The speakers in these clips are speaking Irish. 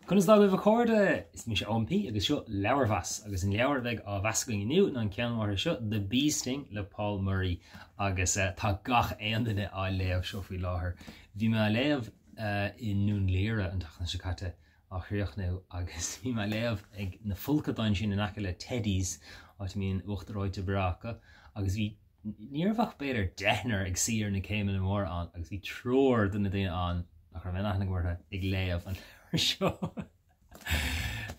Conas dá bh códa is mí sé OMP agus seo léirmheas agus an leabhar bheith á bheascaing inniu ná an ceanmhar seo The Bee Sting le Paul Murray agus tá gach aondaine á léamh seo faoi láthair. Bhí me léamh in nún léire an tachna se caite á chríochnú agus bhí me léamh ag na fulcadáin sin in aice le Teddies áit míon uachtaráide bracha agus bhí níorfach beidir deithnar ag siar na céimeanna mór an agus bhí tróir duna daine an nach chu menachna ghuirtha ag léamh an seo.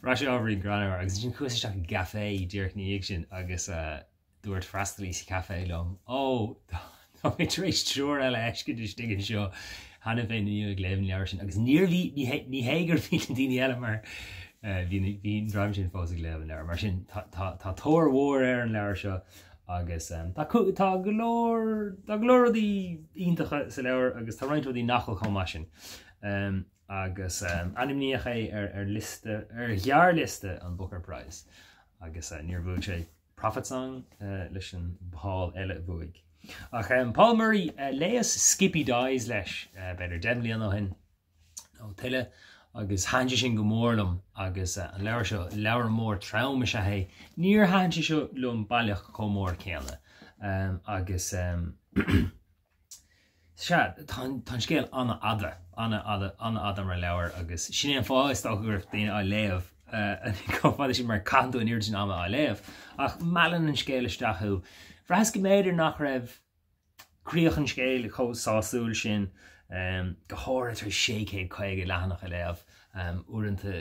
Ra sé ábhrí granir agus sin chuisteach an gafé dúirt ní ag sin agus dúirt freistalí sa café lom. Ó tá mé trééis tróir eile eisce dú stigan seo hena fé nuú ag léimh leabhar sin agus níorhí ní hégur bhí an daine eile mar bhí dreim sin fós ag léamh leabhar mar sin tá tóir mhór ar an leabhar seo agus tá glóirí iontacha sa leabhar agus tá roinnt í nachil chomá sin. Agus animníoch é ar liste ar ghearliste an Booker Prize agus níor bhuaigh sé Prophet Song leis an bhall eile bhuaigh. Ach Paul Murray léas Skippy Dies leis beidir deimlí an hin nó tuile agus hainte sin go mórlam agus an leabhar seo leabhar mór trauma se é níor hainte seo lum bailach comór céanna agus tá scéal anna ada mar leabhar agus sin an fáis tá gur daine á léamh fáidir sin mar canú an iirtin ama á léamh ach meallan an scéal isteachú bhreas go méidir nach raibh críoch an scéal sáúil sin go háir tar 650 lehanach a léamh uaireanta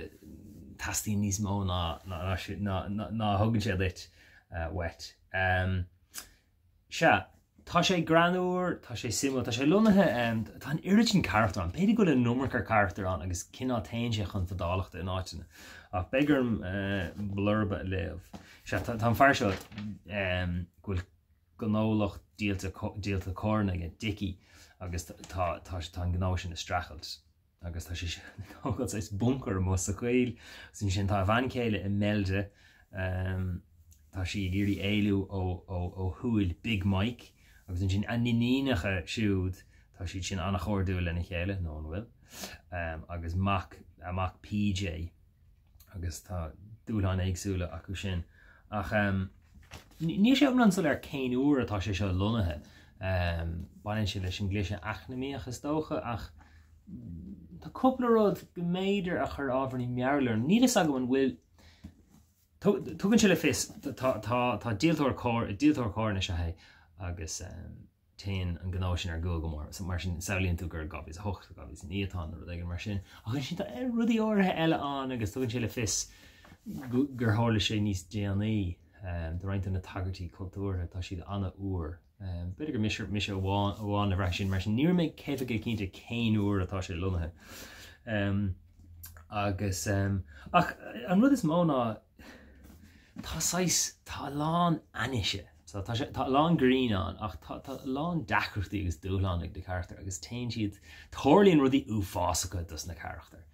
tastí níos mó ná thugann sé lit wet. Tá sé granúir, tá sé simú, tá sé lonathe tá an iritin charachtar an, beidir go le numracha charachtar an agus cinná tain sé chun fadálachta in áitina. Ach beagam blurba a léamh. Tá fear seo ghfuil go nólach díalta córna ag dici agus tá an gná sin na strachelt. Agus tá sé nágad is bunker mó sa chuil sin sin tá bhancéile i melde tá sí géirí éilú ó thuúil Big Mike agus sin aninínacha siúd tá si sin annach chóirú lena chéile nó an bhfuil agus Mac PJ agus tá dúláin éagsúla acu sin ach ní sé an sul ar céin uair atá sé seo lonathe bain sin leis an gléise achnamíochas dócha ach tá cúpla rud go méidir a chur ábharní mearlar nílas a go an bhfuil tugann se le fis tá díaltóir cóir na sethe agus téan an gná sin ar go mór mar sin saolíonn tú gur gabhís hocht gabhís níotán ru ag mar sin agus sin rudí áirithe eile an agus tugann se le fis gur hála sé níos déanaí do roiint na tagartí cultúrtha tá siad anna uair beidir gur mis bháin a bhreis sin mar sin níor méid céfa go cinnte céin uair atá sé lonathe agus ach an rud is móna tá lán aise tá lán green an ach tá lán dacrachtaí agus dúláán ag de charachtar agus tain siad tholíonn rudí uafásacha dus na charachtar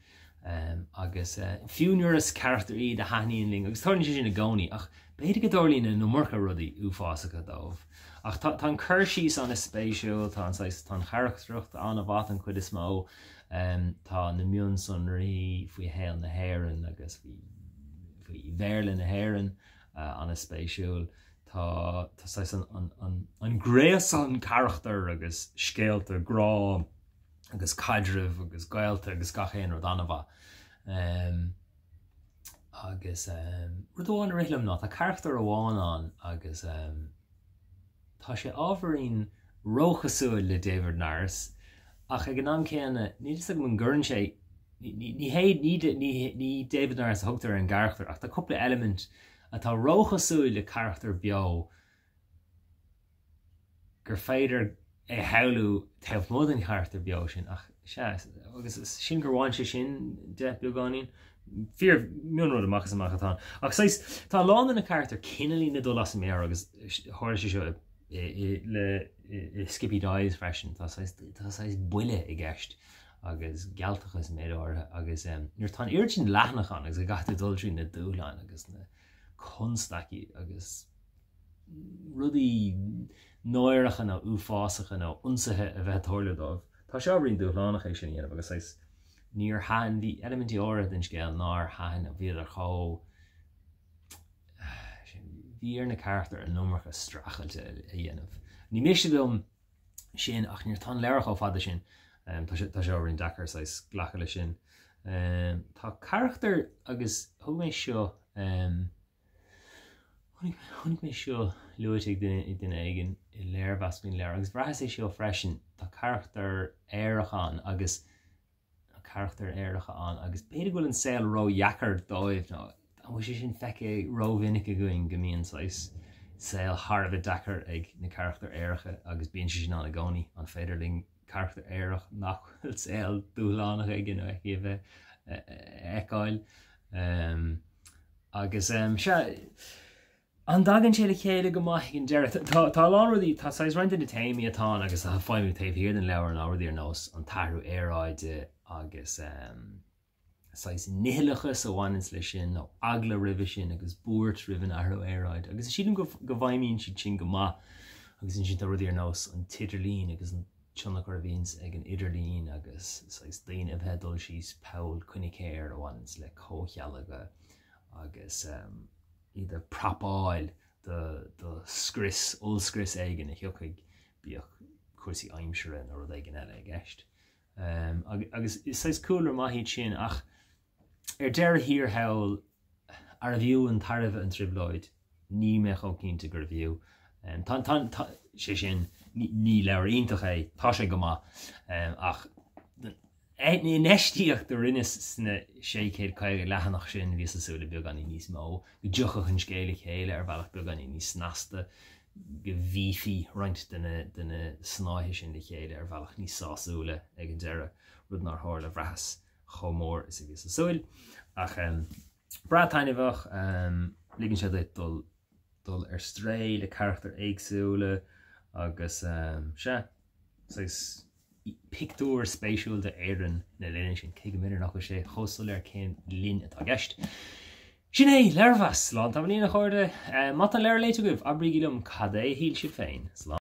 agus fiúnuras charachtar iad a haíon ling agus táirn sé sin na gcónaí ach beidir go dálíonn na murcha rudí uafásacha dómh ach tá chur síos an is spéisiúil tá an charachtracht an bhat an chud is mó tá na miún sonraí faoi héal na héireann agus faoi bhéirlin na héireann an is spéisiúil tá an gréas an charachtar agus scéalta grá agus caidrimh agus gailta agus gachéan ar danamha agus rudháin rilumm ná tá charachtar amháin an agus tá sé ábharín róchasúil le David Naras ach ag an am céanna níl an gcurann sé ní David Naras thugtar an garachtar ach tá cúpla element atá róchasúil le charachtar beo gur féidir é heú taobh mód an charachtar beo sin ach agus sin gur bháin sé sin de beagáín fear mion amachchas amachatá ach tá lán na charachtar cinelí na dul as mé agus háir sé seo le Skippy Dies freisin tá buile i gceist agus gealtachas méadátha agus nuair tá iirtin leathnachan agus a gata dultrí na dúláin agus na constaí agus rudí nóirichan nó uafásacha nó unsathe a bheith thoirledómh. Tá seabhrín dúlánach é sin dhéanamh agus níor haan bhí elementí óra den scéal ná haan a bhí cho bhí ar na charachtar an nómarcha strachailte a dhéanamh. Ní mé dom sin ach níor tá leirech ó fada sin tá sé órin dachar sais ghlacha le sin. Tá charachtar agus thug mé seo Honnig mé seo luaigh den aigen I léirmheas bíon leir agus bhreathas é seo freisin tá charachtar éireachán agus charachtar éireachán agus beidir goil an saoil ró dhheachar dóibh ná an sé sin feice ró vinnic a going gomíon sais saoil Harbh dachar ag na charachtar éireacha agus bíon sin an a gcónaí an féidirling charachtar éireach nachfuil saoil dúlánach ag gin ag bheith eáil agus se an dagan sé le chéile go maith an deire tá láradí tá sais roiint na taimí atá agus a fáimú taobh hir den leabhar an áradí ar nós an tathú éráide agus sais nihilachas a bhainins lei sin nó agla ribh sin agus búirt rihann athú éráid agus siad go bhaimíonn siad sin go maith agus sin sin rudaí ar nós an tidirlín agus an tionnach ar bhíns ag an idirlín agus sais daoine a bheith dul síos Paul Cunicéir a bhainins le cóchealaga agus iad prapáil de scris, ulscris aigen a hiocig bíoch cuasaí aimsere nó rud aigen eile gceist. Agus is coolar maithíd sin ach deir hir heil ar a bhiú an tairmh an tribloid ní me cho cínta gur bhiú. sé sin ní leabhar ionintach é tá sé go maith ach ní neistíocht do rinne sna 600 caige lehanach sin bhí asúla beag an níos mó go dúchach an scéala chéile ar bhealach beag an níos nasasta go bhífií roint duna snáithe sin de chéile ar bhealach níos sásúla ag an deire rud nar tharla bhreathas chomór is a bhí asúil ach bratáinehach ligann sé dul ar stré le charachtar éagsúla agus se pictúr spéisiúil de éan na líne sin cé go minidir nach sé chósúil ar cén lín atá gceist. Sin é léirmheas slán tá lína chuirde mat an leir léite goibh abrí gilm cad é híl si féin.